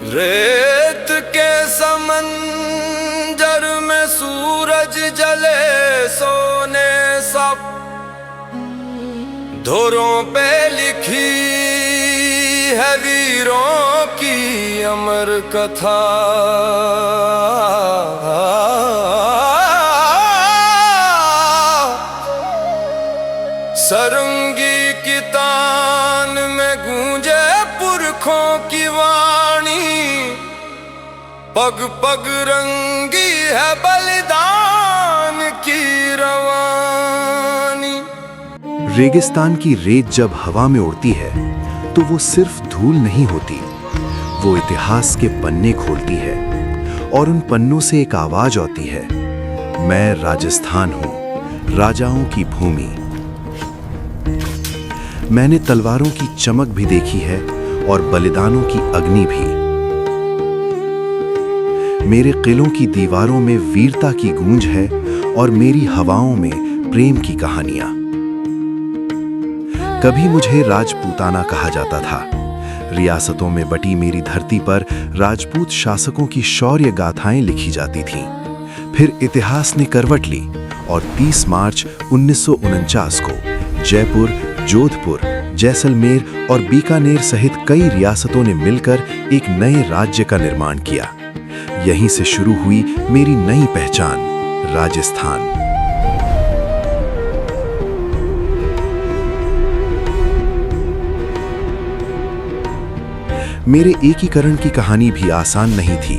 रेत के समंदर में सूरज जले सोने सब, धुरों पे लिखी है वीरों की अमर कथा। सरंगी की तान में गूंजे पुरखों की वाणी, पग पग रंगी है बलिदान की रवानी। रेगिस्तान की रेत जब हवा में उड़ती है तो वो सिर्फ धूल नहीं होती, वो इतिहास के पन्ने खोलती है और उन पन्नों से एक आवाज आती है, मैं राजस्थान हूं, राजाओं की भूमि। मैंने तलवारों की चमक भी देखी है और बलिदानों की अग्नि भी। मेरे किलों की दीवारों में वीरता की गूंज है और मेरी हवाओं में प्रेम की कहानियां। कभी मुझे राजपूताना कहा जाता था। रियासतों में बटी मेरी धरती पर राजपूत शासकों की शौर्य गाथाएं लिखी जाती थीं। फिर इतिहास ने करवट ली और 30 मार्च 1949 को जयपुर, जोधपुर, जैसलमेर और बीकानेर सहित कई रियासतों ने मिलकर एक नए राज्य का निर्माण किया। यहीं से शुरू हुई मेरी नई पहचान, राजस्थान। मेरे एकीकरण की कहानी भी आसान नहीं थी।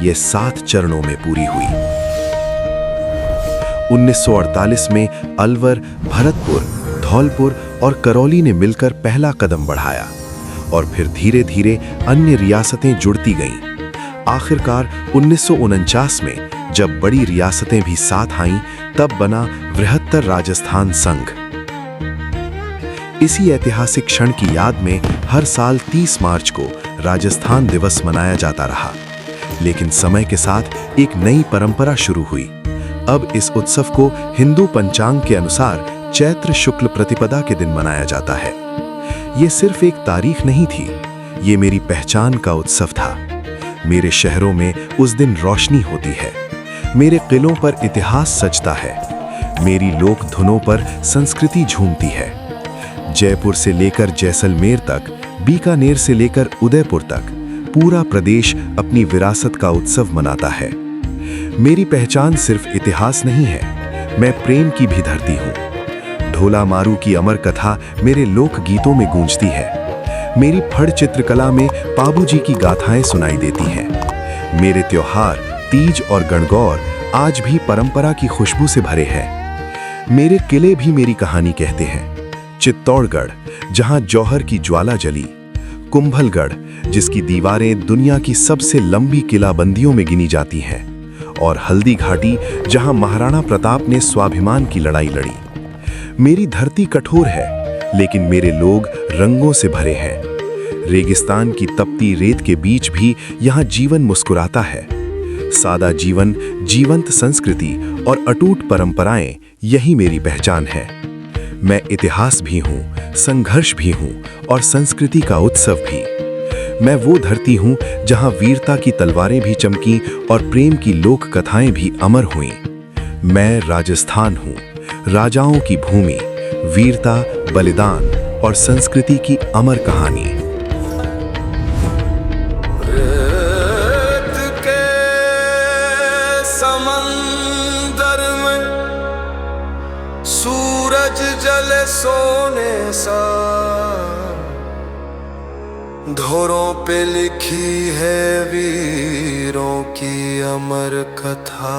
यह 7 चरणों में पूरी हुई। 1948 में अलवर, भरतपुर, धौलपुर और करौली ने मिलकर पहला कदम बढ़ाया और फिर धीरे धीरे अन्य रियासतें जुड़ती गईं। आखिरकार 1949 में जब बड़ी रियासतें भी साथ आईं, तब बना बृहत्तर राजस्थान संघ। इसी ऐतिहासिक क्षण की याद में हर साल 30 मार्च को राजस्थान दिवस मनाया जाता रहा। लेकिन समय के साथ एक नई परंपरा शुरू हुई। अब इस उत्सव को हिंदू पंचांग के अनुसार चैत्र शुक्ल प्रतिपदा के दिन मनाया जाता है। ये सिर्फ एक तारीख नहीं थी, ये मेरी पहचान का उत्सव था। मेरे शहरों में उस दिन रोशनी होती है, मेरे किलों पर इतिहास सजता है, मेरी लोक धुनों पर संस्कृति झूमती है। जयपुर से लेकर जैसलमेर तक, बीकानेर से लेकर उदयपुर तक, पूरा प्रदेश अपनी विरासत का उत्सव मनाता है। मेरी पहचान सिर्फ इतिहास नहीं है, मैं प्रेम की भी धरती हूँ। ढोला मारू की अमर कथा मेरे लोक गीतों में गूंजती है। मेरी फड़ चित्रकला में पाबू जी की गाथाएं सुनाई देती हैं। मेरे त्योहार तीज और गणगौर आज भी परंपरा की खुशबू से भरे हैं। मेरे किले भी मेरी कहानी कहते हैं। चित्तौड़गढ़, जहां जौहर की ज्वाला जली, कुंभलगढ़, जिसकी दीवारें दुनिया की सबसे लंबी किलाबंदियों में गिनी जाती हैं, और हल्दी घाटी, जहां महाराणा प्रताप ने स्वाभिमान की लड़ाई लड़ी। मेरी धरती कठोर है, लेकिन मेरे लोग रंगों से भरे हैं। रेगिस्तान की तपती रेत के बीच भी यहाँ जीवन मुस्कुराता है। सादा जीवन, जीवंत संस्कृति और अटूट परंपराएं, यही मेरी पहचान है। मैं इतिहास भी हूँ, संघर्ष भी हूँ और संस्कृति का उत्सव भी। मैं वो धरती हूँ जहाँ वीरता की तलवारें भी चमकीं और प्रेम की लोक कथाएं भी अमर हुईं। मैं राजस्थान हूँ, राजाओं की भूमि, वीरता, बलिदान और संस्कृति की अमर कहानी। रेत के समंदर में सूरज जले सोने सा, धुरों पे लिखी है वीरों की अमर कथा।